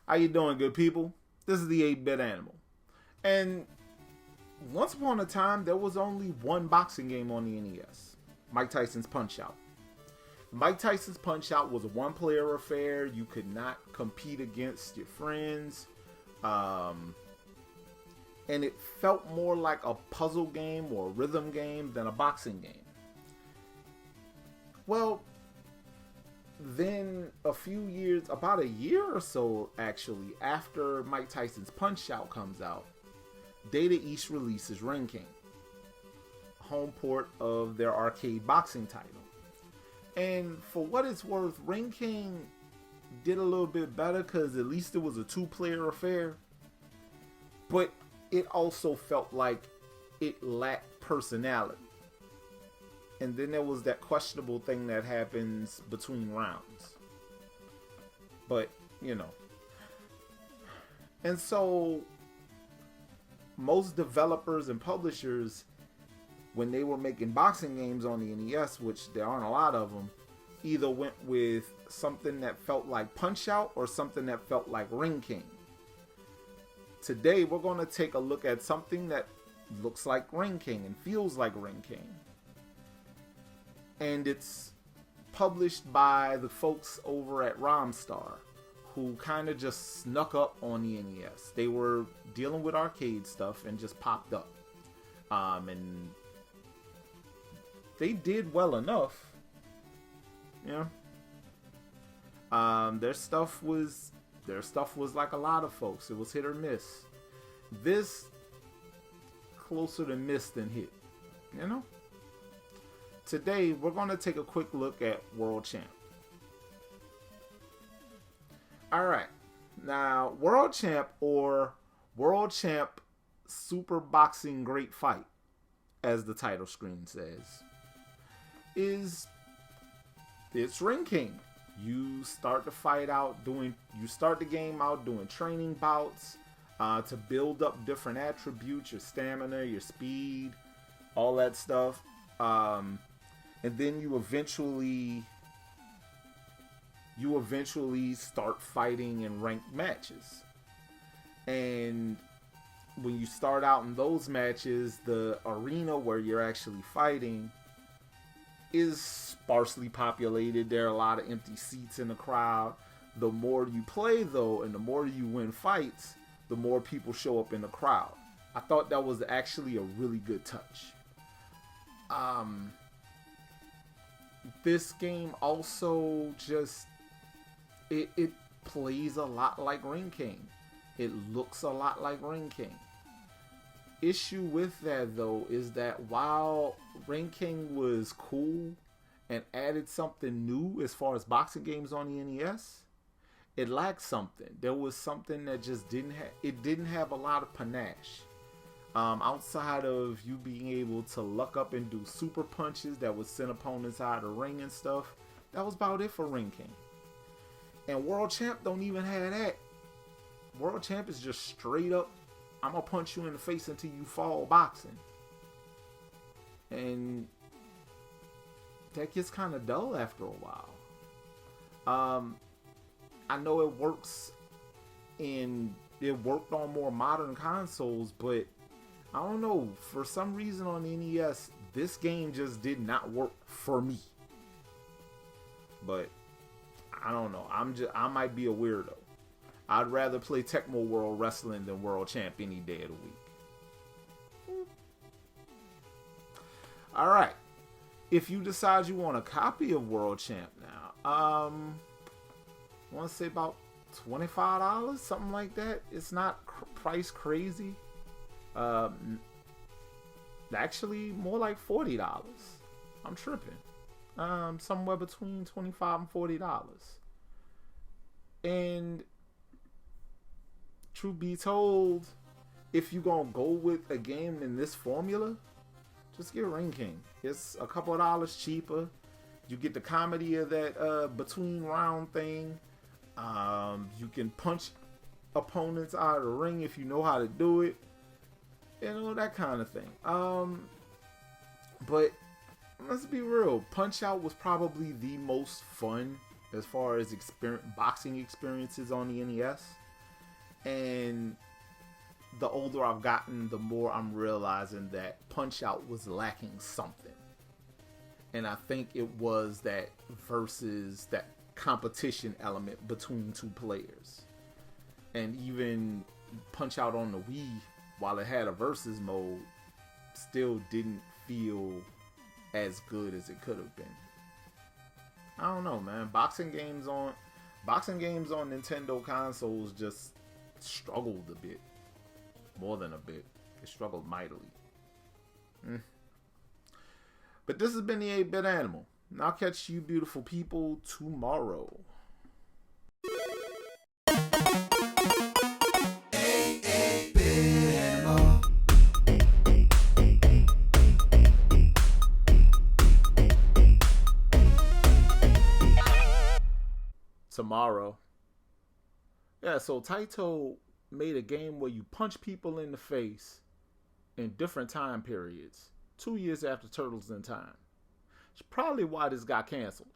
How you doing, good people? This is the 8-Bit Animal. And once upon a time, there was only one boxing game on the NES. Mike Tyson's Punch-Out. Mike Tyson's Punch-Out was a one-player affair. You could not compete against your friends. And it felt more like a puzzle game or a rhythm game than a boxing game. Well, then a few years, about a year or so actually, after Mike Tyson's Punch-Out comes out, Data East releases Ring King, home port of their arcade boxing title. And for what it's worth, Ring King did a little bit better because at least it was a two-player affair. But it also felt like it lacked personality. And then there was that questionable thing that happens between rounds. But, you know. And so, most developers and publishers, when they were making boxing games on the NES, which there aren't a lot of them, either went with something that felt like Punch-Out or something that felt like Ring King. Today, we're going to take a look at something that looks like Ring King and feels like Ring King. And it's published by the folks over at Romstar, who kind of just snuck up on the NES. They were dealing with arcade stuff and just popped up. And they did well enough. Yeah. Their stuff was like a lot of folks. It was hit or miss. This closer to miss than hit. You know? Today, we're going to take a quick look at World Champ. Alright, now World Champ, or World Champ Super Boxing Great Fight, as the title screen says, it's Ring King. You start the game out doing training bouts to build up different attributes, your stamina, your speed, all that stuff. And then you eventually start fighting in ranked matches. And when you start out in those matches, the arena where you're actually fighting is sparsely populated. There are a lot of empty seats in the crowd. The more you play, though, and the more you win fights, the more people show up in the crowd. I thought that was actually a really good touch. This game also just it plays a lot like Ring King. It looks a lot like Ring King. Issue with that, though, is that while Ring King was cool and added something new as far as boxing games on the NES, it lacked something. There was something that just didn't have a lot of panache. Outside of you being able to luck up and do super punches that would send opponents out of the ring and stuff, that was about it for Ring King. And World Champ don't even have that. World Champ is just straight up, I'm gonna punch you in the face until you fall boxing. And that gets kind of dull after a while. I know it worked on more modern consoles, but I don't know, for some reason on the NES, this game just did not work for me. But I don't know. I might be a weirdo. I'd rather play Tecmo World Wrestling than World Champ any day of the week. All right. If you decide you want a copy of World Champ now, I want to say about $25, something like that. It's not price crazy. Actually more like $40. I'm tripping. Somewhere between $25 and $40. And truth be told, if you gonna go with a game in this formula, just get Ring King. It's a couple of dollars cheaper. You get the comedy of that between round thing. You can punch opponents out of the ring if you know how to do it. You know, that kind of thing. But let's be real. Punch-Out was probably the most fun as far as boxing experiences on the NES. And the older I've gotten, the more I'm realizing that Punch-Out was lacking something. And I think it was that versus that competition element between two players. And even Punch-Out on the Wii, while it had a versus mode, still didn't feel as good as it could have been. I don't know, man. Boxing games on Nintendo consoles just struggled a bit. More than a bit. It struggled mightily. But this has been the 8-Bit Animal. And I'll catch you beautiful people tomorrow. Tomorrow. Yeah, so Taito made a game where you punch people in the face in different time periods, 2 years after Turtles in Time. It's probably why this got canceled.